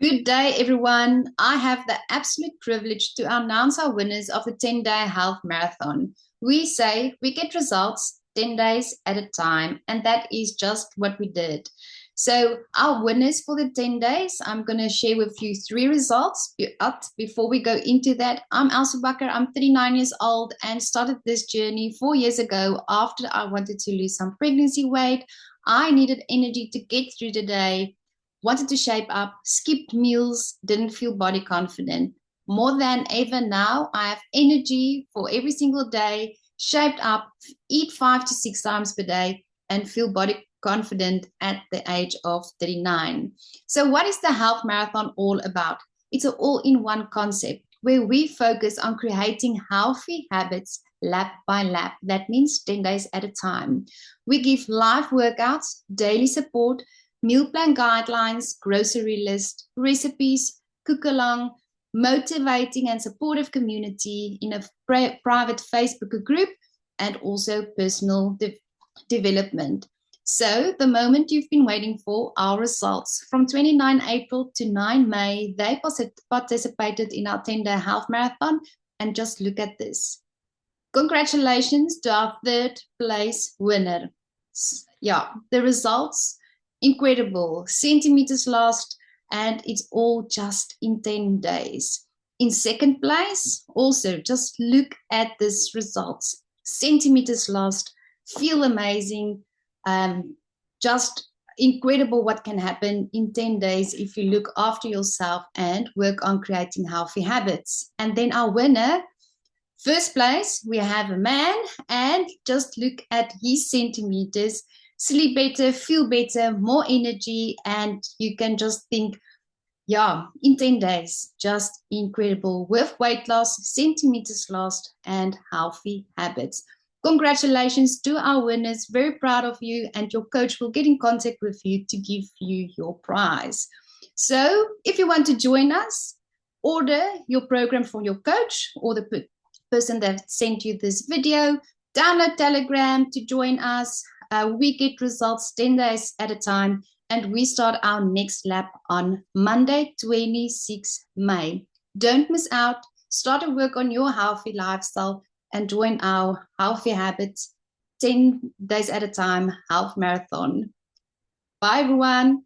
Good day, everyone. I have the absolute privilege to announce our winners of the 10-day health marathon. We say we get results 10 days at a time, and that is just what we did. So, our winners for the 10 days, I'm going to share with you three results. Before we go into that, I'm Elsa Bakker. I'm 39 years old and started this journey 4 years ago after I wanted to lose some pregnancy weight. I needed energy to get through the day, wanted to shape up, skipped meals, didn't feel body confident. More than ever now, I have energy for every single day, shaped up, eat 5 to 6 times per day, and feel body confident at the age of 39. So, what is the Health Marathon all about? It's an all in one concept where we focus on creating healthy habits lap by lap. That means 10 days at a time. We give live workouts, daily support, meal plan guidelines, grocery list, recipes, cook along, motivating and supportive community in a private Facebook group, and also personal development. So, the moment you've been waiting for, our results. From 29 April to 9 May, they participated in our 10-day health marathon. And just look at this. Congratulations to our third place winner. Yeah, the results, incredible. Centimeters lost, and it's all just in 10 days. In second place, also just look at this results. Centimeters lost, feel amazing. Just incredible what can happen in 10 days if you look after yourself and work on creating healthy habits. And then our winner, first place, we have a man, and just look at his centimeters. Sleep better, feel better, more energy, and you can just think, yeah, in 10 days, just incredible with weight loss, centimeters lost, and healthy habits. Congratulations to our winners. Very proud of you, and your coach will get in contact with you to give you your prize. So, if you want to join us, order your program from your coach or the person that sent you this video. Download Telegram to join us. We get results 10 days at a time, and we start our next lap on Monday, 26 May. Don't miss out. Start to work on your healthy lifestyle and join our Healthy Habits 10 days at a time health marathon. Bye, everyone.